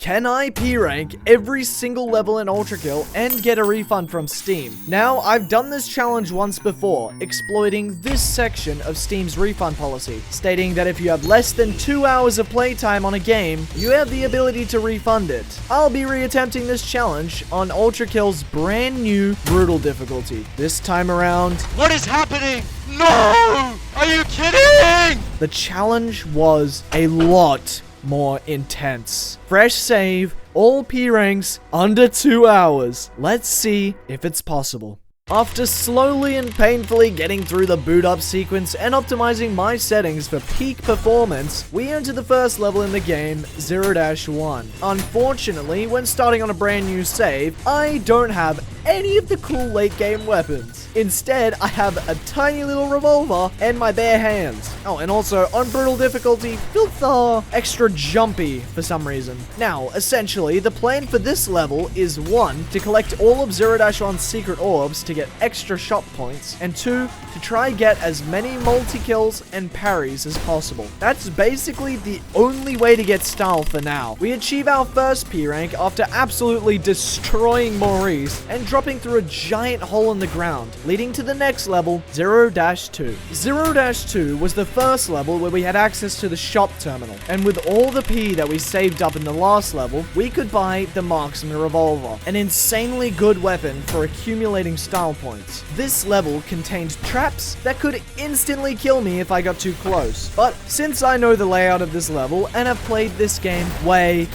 Can I P-rank every single level in Ultrakill and get a refund from Steam? Now, I've done this challenge once before, exploiting this section of Steam's refund policy, stating that if you have less than 2 hours of playtime on a game, you have the ability to refund it. I'll be reattempting this challenge on Ultrakill's brand new brutal difficulty. This time around... What is happening? No! Are you kidding? The challenge was a lot more intense. Fresh save, all P ranks, under 2 hours. Let's see if it's possible. After slowly and painfully getting through the boot up sequence and optimizing my settings for peak performance, we enter the first level in the game, 0-1. Unfortunately, when starting on a brand new save, I don't have any of the cool late game weapons. Instead, I have a tiny little revolver and my bare hands. Oh, and also, on brutal difficulty, feels extra jumpy for some reason. Now, essentially, the plan for this level is 1, to collect all of 0-1's secret orbs to get extra shot points, and 2, to try get as many multi-kills and parries as possible. That's basically the only way to get style for now. We achieve our first P rank after absolutely destroying Maurice and dropping through a giant hole in the ground, leading to the next level, 0-2. 0-2 was the first level where we had access to the shop terminal, and with all the P that we saved up in the last level, we could buy the Marksman Revolver, an insanely good weapon for accumulating style points. This level contained traps that could instantly kill me if I got too close, but since I know the layout of this level and have played this game way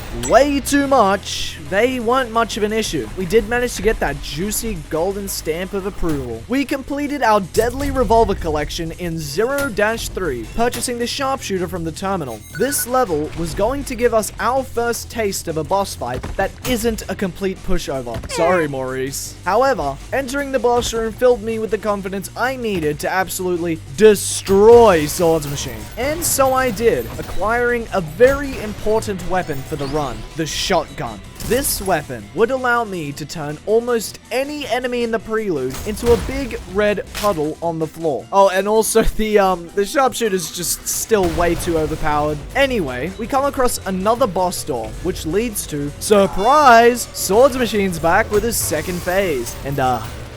too much, they weren't much of an issue. We did manage to get that juicy golden stamp of approval. We completed our deadly revolver collection in 0-3, purchasing the sharpshooter from the terminal. This level was going to give us our first taste of a boss fight that isn't a complete pushover. Sorry, Maurice. However, entering the boss room filled me with the confidence I needed to absolutely destroy Swords Machine. And so I did, acquiring a very important weapon for the run, the shotgun. This weapon would allow me to turn almost any enemy in the prelude into a big red puddle on the floor. Oh, and also the sharpshooter is just still way too overpowered. Anyway, we come across another boss door, which leads to, surprise, Swords Machine's back with his second phase. And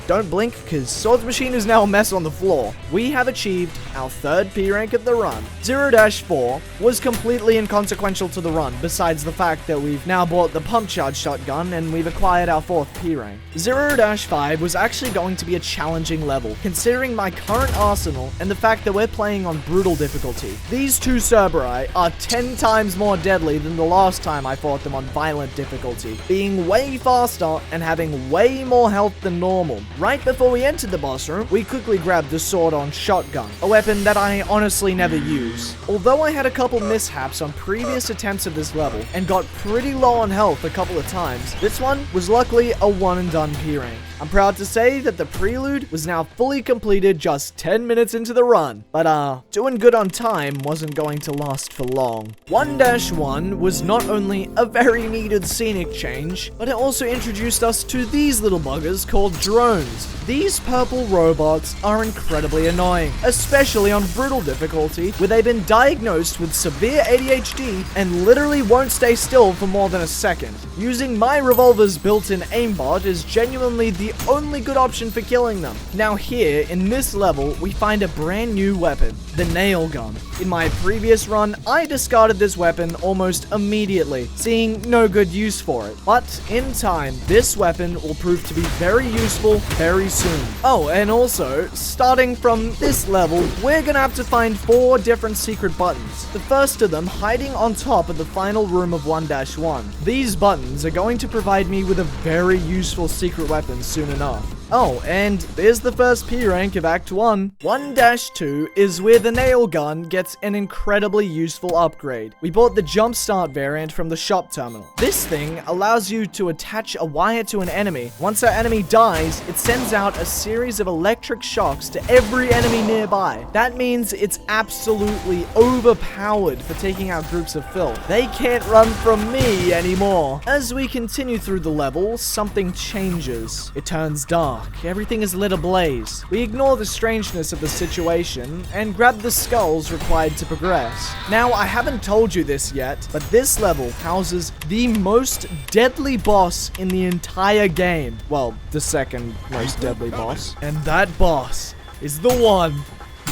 don't blink, because Swords Machine is now a mess on the floor. We have achieved our third P rank of the run. 0-4 was completely inconsequential to the run, besides the fact that we've now bought the pump charge shotgun and we've acquired our fourth P rank. 0-5 was actually going to be a challenging level, considering my current arsenal and the fact that we're playing on brutal difficulty. These two Cerberus are 10 times more deadly than the last time I fought them on violent difficulty, being way faster and having way more health than normal. Right before we entered the boss room, we quickly grabbed the sword-on shotgun, a weapon that I honestly never use. Although I had a couple mishaps on previous attempts of this level and got pretty low on health a couple of times, this one was luckily a one-and-done P rank. I'm proud to say that the prelude was now fully completed just 10 minutes into the run, but doing good on time wasn't going to last for long. 1-1 was not only a very needed scenic change, but it also introduced us to these little buggers called drones. These purple robots are incredibly annoying, especially on brutal difficulty, where they've been diagnosed with severe ADHD and literally won't stay still for more than a second. Using my revolver's built-in aimbot is genuinely the only good option for killing them. Now here, in this level, we find a brand new weapon, the nail gun. In my previous run, I discarded this weapon almost immediately, seeing no good use for it. But in time, this weapon will prove to be very useful very soon. Oh, and also, starting from this level, we're gonna have to find 4 different secret buttons. The first of them hiding on top of the final room of 1-1. These buttons are going to provide me with a very useful secret weapon soon enough. Oh, and there's the first P rank of Act 1. 1-2 is where the nail gun gets an incredibly useful upgrade. We bought the Jumpstart variant from the shop terminal. This thing allows you to attach a wire to an enemy. Once that enemy dies, it sends out a series of electric shocks to every enemy nearby. That means it's absolutely overpowered for taking out groups of filth. They can't run from me anymore. As we continue through the level, something changes. It turns dark. dark. Everything is lit ablaze. We ignore the strangeness of the situation and grab the skulls required to progress. Now, I haven't told you this yet, but this level houses the most deadly boss in the entire game. Well, the second most deadly boss. And that boss is the one,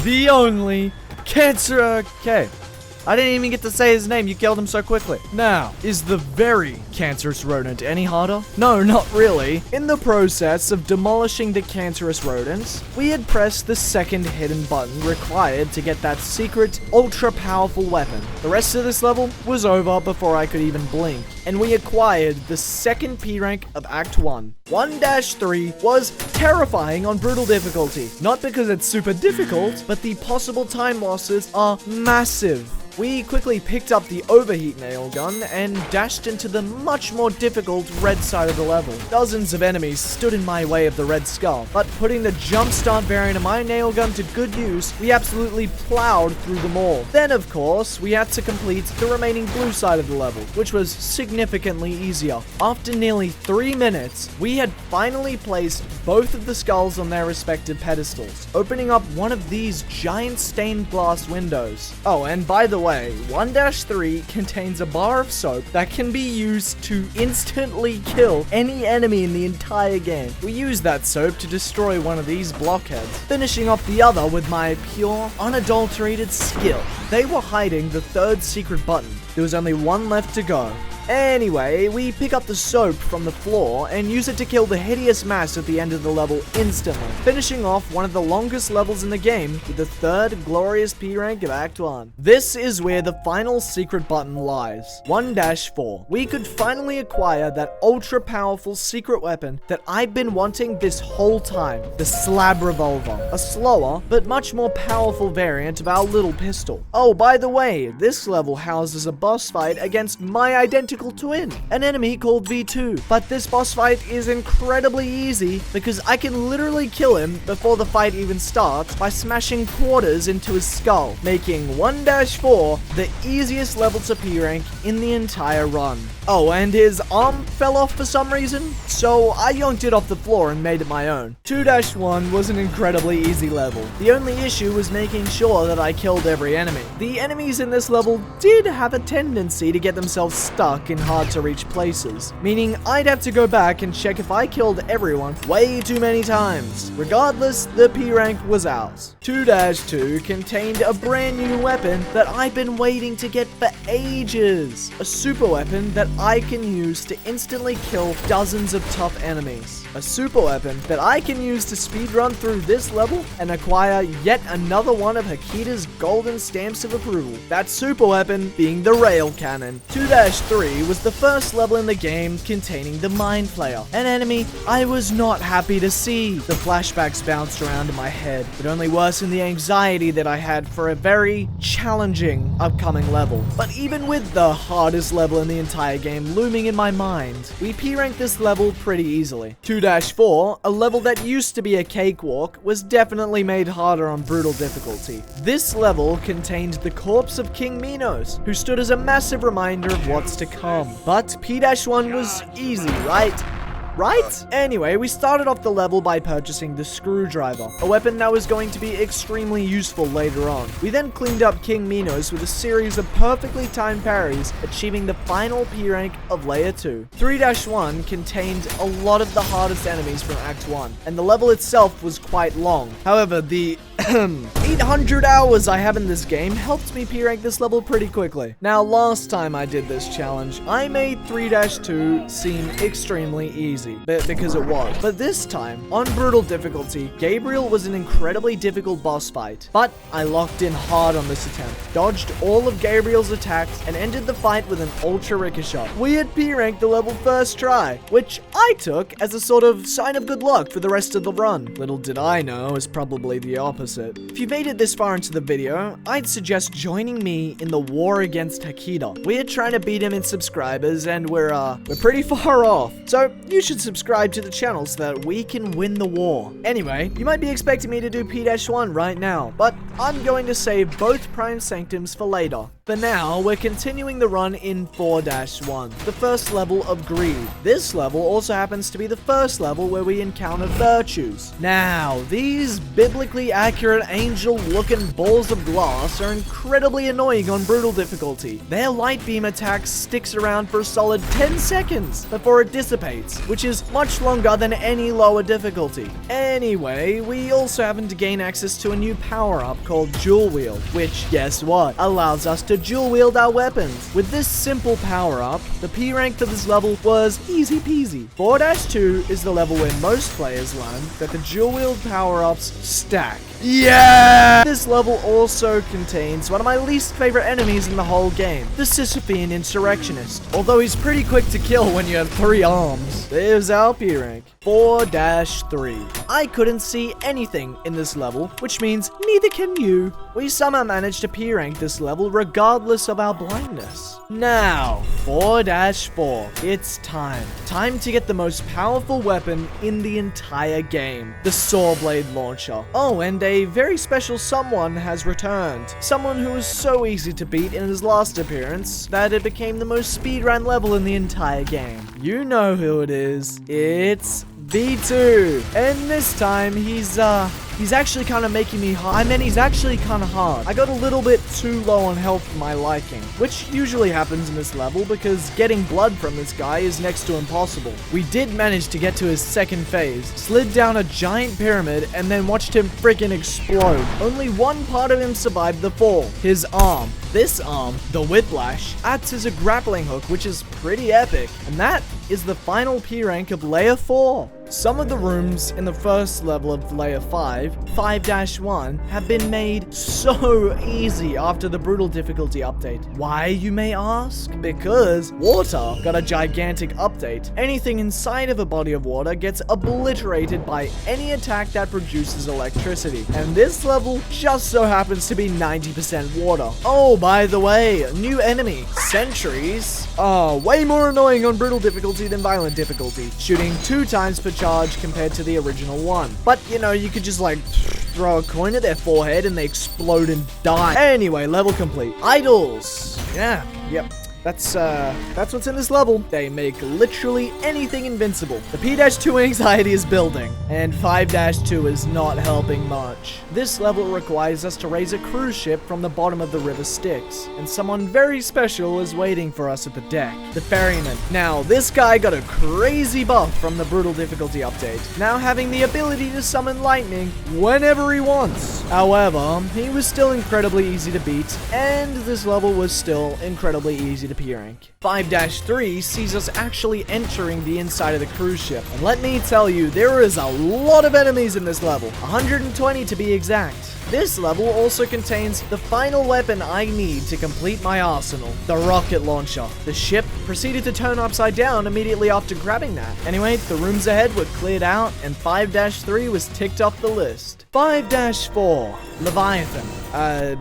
the only, Okay. I didn't even get to say his name, you killed him so quickly. Now, is the very cancerous rodent any harder? No, not really. In the process of demolishing the cancerous rodents, we had pressed the second hidden button required to get that secret, ultra-powerful weapon. The rest of this level was over before I could even blink, and we acquired the second P rank of Act 1. 1-3 was terrifying on brutal difficulty. Not because it's super difficult, but the possible time losses are massive. We quickly picked up the overheat nail gun and dashed into the much more difficult red side of the level. Dozens of enemies stood in my way of the red skull, but putting the jumpstart variant of my nail gun to good use, we absolutely plowed through them all. Then, of course, we had to complete the remaining blue side of the level, which was significantly easier. After nearly 3 minutes, we had finally placed both of the skulls on their respective pedestals, opening up one of these giant stained glass windows. Oh, and by the way, 1-3 contains a bar of soap that can be used to instantly kill any enemy in the entire game. We used that soap to destroy one of these blockheads, finishing off the other with my pure, unadulterated skill. They were hiding the third secret button. There was only one left to go. Anyway, we pick up the soap from the floor and use it to kill the hideous mass at the end of the level instantly, finishing off one of the longest levels in the game with the third glorious P rank of Act 1. This is where the final secret button lies. 1-4. We could finally acquire that ultra powerful secret weapon that I've been wanting this whole time, the Slab Revolver, a slower but much more powerful variant of our little pistol. Oh, by the way, this level houses a boss fight against my identical twin, an enemy called V2. But this boss fight is incredibly easy because I can literally kill him before the fight even starts by smashing quarters into his skull, making 1-4 the easiest level to P rank in the entire run. Oh, and his arm fell off for some reason, so I yoinked it off the floor and made it my own. 2-1 was an incredibly easy level. The only issue was making sure that I killed every enemy. The enemies in this level did have a tendency to get themselves stuck in hard to reach places, meaning I'd have to go back and check if I killed everyone way too many times. Regardless, the P rank was ours. 2-2 contained a brand new weapon that I've been waiting to get for ages. A super weapon that I can use to instantly kill dozens of tough enemies. A super weapon that I can use to speedrun through this level and acquire yet another one of Hakita's golden stamps of approval. That super weapon being the rail cannon. 2-3 was the first level in the game containing the Mind Flayer, an enemy I was not happy to see. The flashbacks bounced around in my head, but only worsened the anxiety that I had for a very challenging upcoming level. But even with the hardest level in the entire game looming in my mind, we P-ranked this level pretty easily. 2-4, a level that used to be a cakewalk, was definitely made harder on brutal difficulty. This level contained the corpse of King Minos, who stood as a massive reminder of what's to come. But P-1 was easy, right? Anyway, we started off the level by purchasing the screwdriver, a weapon that was going to be extremely useful later on. We then cleaned up King Minos with a series of perfectly timed parries, achieving the final P rank of Layer 2. 3-1 contained a lot of the hardest enemies from Act 1, and the level itself was quite long. However, the 800 hours I have in this game helped me P-rank this level pretty quickly. Now, last time I did this challenge, I made 3-2 seem extremely easy, because it was. But this time, on brutal difficulty, Gabriel was an incredibly difficult boss fight. But I locked in hard on this attempt, dodged all of Gabriel's attacks, and ended the fight with an ultra ricochet. We had P-ranked the level first try, which I took as a sort of sign of good luck for the rest of the run. Little did I know, it's probably the opposite. If you made it this far into the video, I'd suggest joining me in the war against Hakita. We're trying to beat him in subscribers, and we're pretty far off. So you should subscribe to the channel so that we can win the war. Anyway, you might be expecting me to do P-1 right now, but I'm going to save both Prime Sanctums for later. For now, we're continuing the run in 4-1, the first level of Greed. This level also happens to be the first level where we encounter virtues. Now, these biblically accurate angel-looking balls of glass are incredibly annoying on brutal difficulty. Their light beam attack sticks around for a solid 10 seconds before it dissipates, which is much longer than any lower difficulty. Anyway, we also happen to gain access to a new power-up called Dual Wield, which, guess what, allows us to dual wield our weapons. With this simple power-up, the P rank for this level was easy peasy. 4-2 is the level where most players learn that the dual wield power-ups stack. Yeah! This level also contains one of my least favorite enemies in the whole game, the Sisyphean Insurrectionist. Although he's pretty quick to kill when you have 3 arms. There's our P rank. 4-3. I couldn't see anything in this level, which means neither can you. We somehow managed to P rank this level regardless of our blindness. Now, 4-4. It's time. Time to get the most powerful weapon in the entire game, the Saw Blade Launcher. Oh, and a very special someone has returned. Someone who was so easy to beat in his last appearance that it became the most speedrun level in the entire game. You know who it is. It's V2. And this time, he's actually kind of making me hard. I mean, he's actually kind of hard. I got a little bit too low on health for my liking, which usually happens in this level because getting blood from this guy is next to impossible. We did manage to get to his second phase, slid down a giant pyramid, and then watched him freaking explode. Only one part of him survived the fall, his arm. This arm, the Whiplash, acts as a grappling hook, which is pretty epic. And that is the final P rank of Layer 4. Some of the rooms in the first level of Layer 5-1, have been made so easy after the brutal difficulty update. Why, you may ask? Because water got a gigantic update. Anything inside of a body of water gets obliterated by any attack that produces electricity. And this level just so happens to be 90% water. Oh, by the way, new enemy, Sentries, are way more annoying on brutal difficulty than violent difficulty, shooting 2 times per charge compared to the original one. But, you know, you could just like throw a coin at their forehead and they explode and die. Anyway, level complete. Idols. Yeah, yep. That's what's in this level. They make literally anything invincible. The P-2 anxiety is building, and 5-2 is not helping much. This level requires us to raise a cruise ship from the bottom of the river Styx, and someone very special is waiting for us at the deck, the ferryman. Now, this guy got a crazy buff from the brutal difficulty update, now having the ability to summon lightning whenever he wants. However, he was still incredibly easy to beat, and this level was still incredibly easy to P rank. 5-3 sees us actually entering the inside of the cruise ship. And let me tell you, there is a lot of enemies in this level, 120 to be exact. This level also contains the final weapon I need to complete my arsenal, the rocket launcher. The ship proceeded to turn upside down immediately after grabbing that. Anyway, the rooms ahead were cleared out and 5-3 was ticked off the list. 5-4, Leviathan.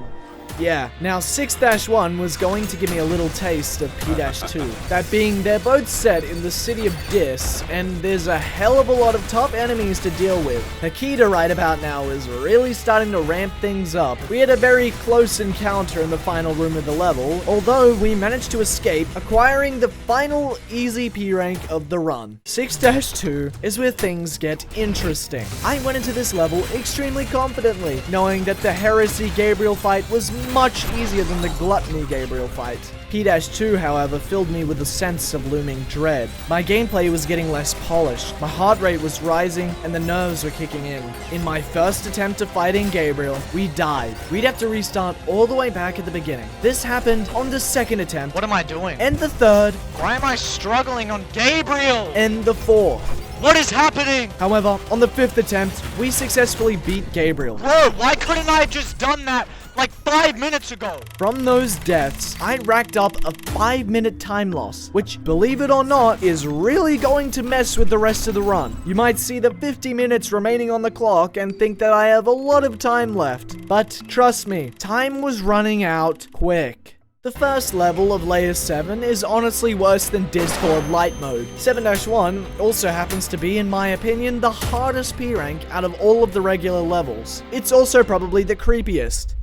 Yeah. Now 6-1 was going to give me a little taste of P-2. That being, they're both set in the city of Dis, and there's a hell of a lot of tough enemies to deal with. Hakita right about now is really starting to ramp things up. We had a very close encounter in the final room of the level, although we managed to escape, acquiring the final easy P rank of the run. 6-2 is where things get interesting. I went into this level extremely confidently, knowing that the Heresy Gabriel fight was much easier than the Gluttony Gabriel fight. P-2, however, filled me with a sense of looming dread. My gameplay was getting less polished, my heart rate was rising, and the nerves were kicking in. In my first attempt of fighting Gabriel, we died. We'd have to restart all the way back at the beginning. This happened on the second attempt. What am I doing? And the third. Why am I struggling on Gabriel? And the fourth. What is happening? However, on the 5th attempt, we successfully beat Gabriel. Bro, why couldn't I have just done that like 5 minutes ago? From those deaths, I racked up a 5-minute time loss, which, believe it or not, is really going to mess with the rest of the run. You might see the 50 minutes remaining on the clock and think that I have a lot of time left. But trust me, time was running out quick. The first level of Layer 7 is honestly worse than Discord Light Mode. 7-1 also happens to be, in my opinion, the hardest P rank out of all of the regular levels. It's also probably the creepiest.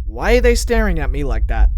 Why are they staring at me like that?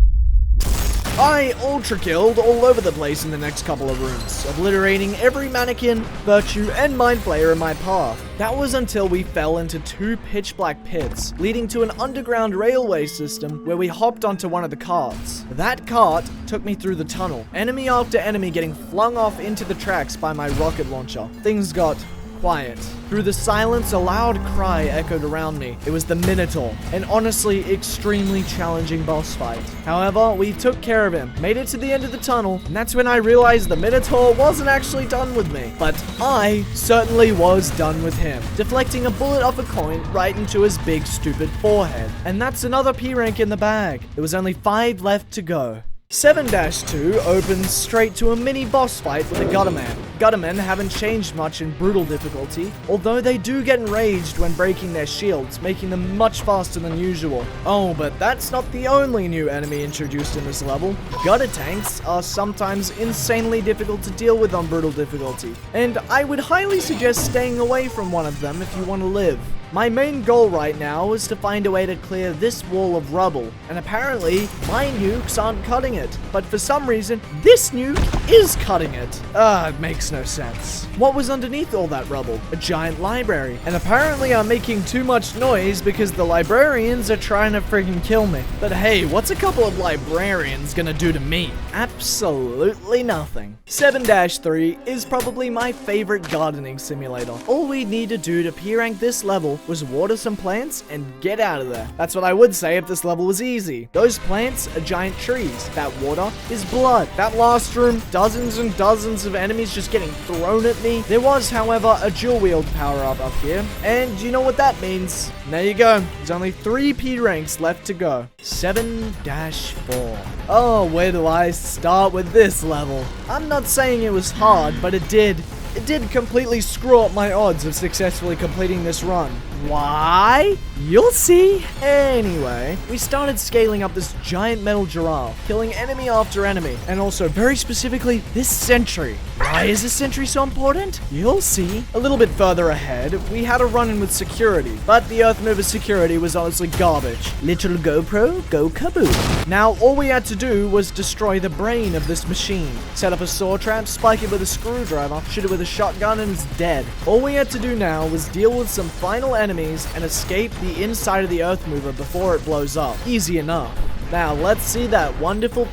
I ultra-killed all over the place in the next couple of rooms, obliterating every mannequin, virtue, and mind flayer in my path. That was until we fell into 2 pitch-black pits, leading to an underground railway system where we hopped onto one of the carts. That cart took me through the tunnel, enemy after enemy getting flung off into the tracks by my rocket launcher. Things got quiet. Through the silence, a loud cry echoed around me. It was the Minotaur, an honestly extremely challenging boss fight. However, we took care of him, made it to the end of the tunnel, and that's when I realized the Minotaur wasn't actually done with me. But I certainly was done with him, deflecting a bullet off a coin right into his big stupid forehead. And that's another P rank in the bag. There was only 5 left to go. 7-2 opens straight to a mini boss fight with a Gutterman. Guttermen haven't changed much in brutal difficulty, although they do get enraged when breaking their shields, making them much faster than usual. Oh, but that's not the only new enemy introduced in this level. Gutter tanks are sometimes insanely difficult to deal with on brutal difficulty, and I would highly suggest staying away from one of them if you want to live. My main goal right now is to find a way to clear this wall of rubble, and apparently my nukes aren't cutting it, but for some reason this nuke is cutting it. It makes no sense. What was underneath all that rubble? A giant library, and apparently I'm making too much noise because the librarians are trying to freaking kill me. But hey, what's a couple of librarians gonna do to me? Absolutely nothing. 7-3 is probably my favorite gardening simulator. All we need to do to P-rank this level was water some plants and get out of there. That's what I would say if this level was easy. Those plants are giant trees. That water is blood. That last room, dozens and dozens of enemies just getting thrown at me. There was, however, a dual wield power up here, and you know what that means. There you go. There's only 3 P ranks left to go. 7-4. Oh, where do I start with this level? I'm not saying it was hard, but it did completely screw up my odds of successfully completing this run. Why? You'll see. Anyway, we started scaling up this giant metal giraffe, killing enemy after enemy, and also very specifically this sentry. Why is this sentry so important? You'll see. A little bit further ahead, we had a run-in with security, but the Earthmover security was honestly garbage. Little GoPro, go kaboom. Now, all we had to do was destroy the brain of this machine, set up a saw trap, spike it with a screwdriver, shoot it with a shotgun, and it's dead. All we had to do now was deal with some final enemies and escape the inside of the Earthmover before it blows up. Easy enough. Now, let's see that wonderful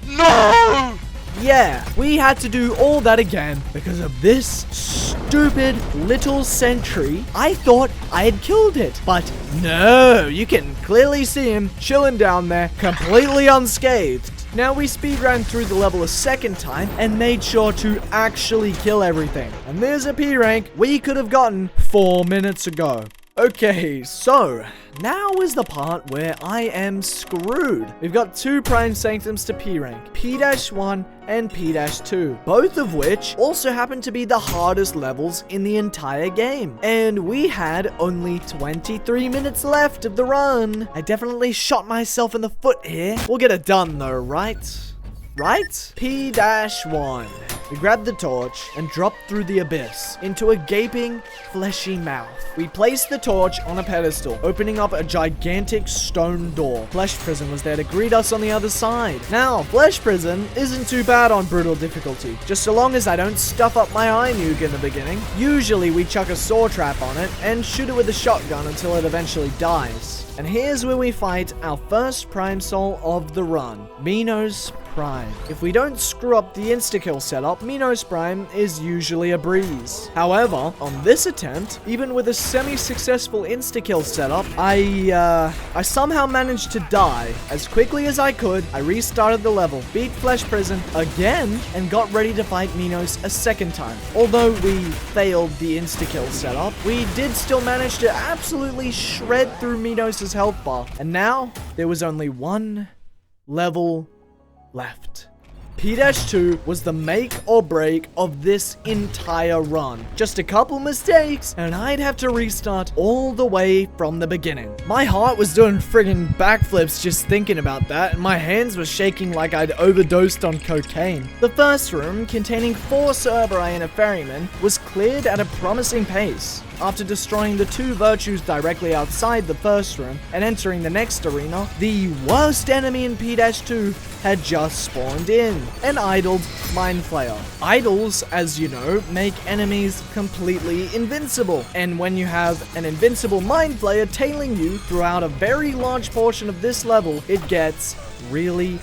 No! Yeah, we had to do all that again because of this stupid little sentry. I thought I had killed it, but no, you can clearly see him chilling down there, completely unscathed. Now we speedran through the level a second time and made sure to actually kill everything. And there's a P rank we could have gotten 4 minutes ago. Okay, so now is the part where I am screwed. We've got 2 Prime Sanctums to P rank, P-1 and P-2, both of which also happen to be the hardest levels in the entire game. And we had only 23 minutes left of the run. I definitely shot myself in the foot here. We'll get it done though, right? Right? P-1. We grabbed the torch and dropped through the abyss into a gaping, fleshy mouth. We placed the torch on a pedestal, opening up a gigantic stone door. Flesh Prison was there to greet us on the other side. Now, Flesh Prison isn't too bad on brutal difficulty, just so long as I don't stuff up my eye nuke in the beginning. Usually we chuck a saw trap on it and shoot it with a shotgun until it eventually dies. And here's where we fight our first Prime Soul of the run, Minos Prime. If we don't screw up the insta-kill setup, Minos Prime is usually a breeze. However, on this attempt, even with a semi-successful insta-kill setup, I somehow managed to die. As quickly as I could, I restarted the level, beat Flesh Prison again, and got ready to fight Minos a second time. Although we failed the insta-kill setup, we did still manage to absolutely shred through Minos' health bar. And now, there was only 1 level left. P-2 was the make or break of this entire run. Just a couple mistakes, and I'd have to restart all the way from the beginning. My heart was doing friggin' backflips just thinking about that, and my hands were shaking like I'd overdosed on cocaine. The first room, containing 4 Cerberus and a ferryman, was cleared at a promising pace. After destroying the 2 virtues directly outside the first room and entering the next arena, the worst enemy in P-2 had just spawned in, an idled Mind Flayer. Idols, as you know, make enemies completely invincible, and when you have an invincible Mind Flayer tailing you throughout a very large portion of this level, it gets really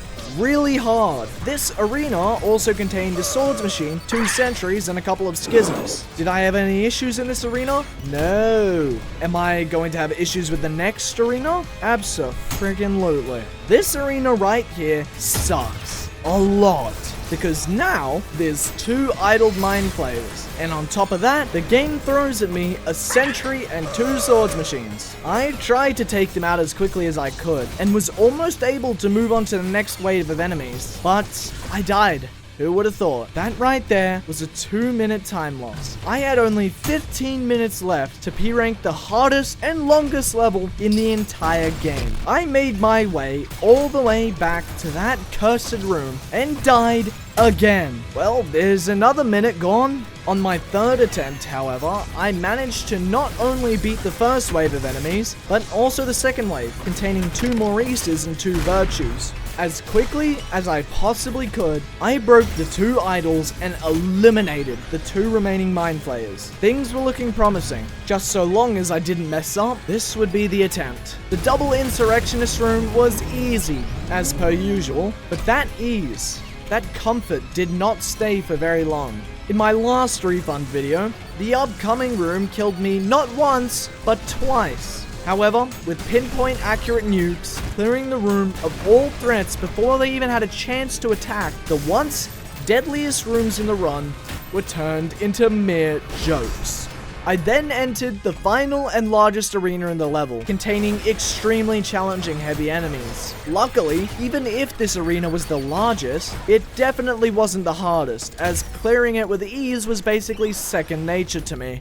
hard. This arena also contained a swords machine, 2 sentries, and a couple of schisms. Did I have any issues in this arena? No. Am I going to have issues with the next arena? Abso-friggin-lutely. This arena right here sucks a lot, because now there's 2 idled Mind Flayers, and on top of that, the game throws at me a sentry and 2 swords machines. I tried to take them out as quickly as I could, and was almost able to move on to the next wave of enemies, but I died. Who would have thought? That right there was a 2-minute time loss. I had only 15 minutes left to P-rank the hardest and longest level in the entire game. I made my way all the way back to that cursed room and died again. Well, there's another minute gone. On my 3rd attempt, however, I managed to not only beat the first wave of enemies, but also the second wave, containing 2 Maurices and 2 virtues. As quickly as I possibly could, I broke the 2 idols and eliminated the 2 remaining Mind Flayers. Things were looking promising. Just so long as I didn't mess up, this would be the attempt. The double insurrectionist room was easy, as per usual, but that ease, that comfort did not stay for very long. In my last Refund video, the upcoming room killed me not once, but twice. However, with pinpoint accurate nukes, clearing the room of all threats before they even had a chance to attack, the once deadliest rooms in the run were turned into mere jokes. I then entered the final and largest arena in the level, containing extremely challenging heavy enemies. Luckily, even if this arena was the largest, it definitely wasn't the hardest, as clearing it with ease was basically second nature to me.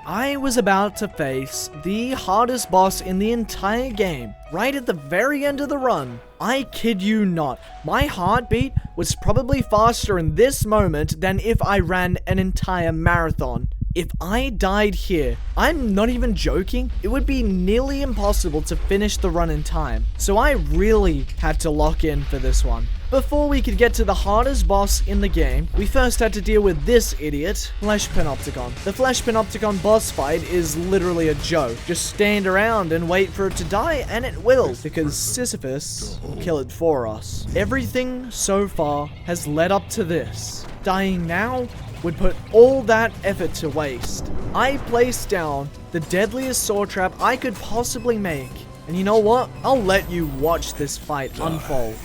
I was about to face the hardest boss in the entire game, right at the very end of the run. I kid you not, my heartbeat was probably faster in this moment than if I ran an entire marathon. If I died here, I'm not even joking, it would be nearly impossible to finish the run in time. So I really had to lock in for this one. Before we could get to the hardest boss in the game, we first had to deal with this idiot, Flesh Panopticon. The Flesh Panopticon boss fight is literally a joke. Just stand around and wait for it to die, and it will, because Sisyphus will kill it for us. Everything so far has led up to this. Dying now would put all that effort to waste. I placed down the deadliest sword trap I could possibly make. And you know what? I'll let you watch this fight unfold.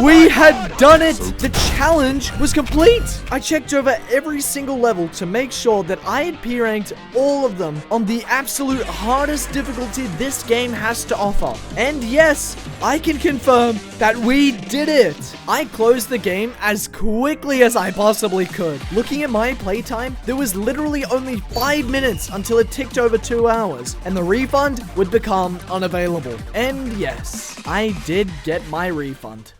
We had done it! The challenge was complete! I checked over every single level to make sure that I had P-ranked all of them on the absolute hardest difficulty this game has to offer. And yes, I can confirm that we did it! I closed the game as quickly as I possibly could. Looking at my playtime, there was literally only 5 minutes until it ticked over 2 hours, and the refund would become unavailable. And yes, I did get my refund.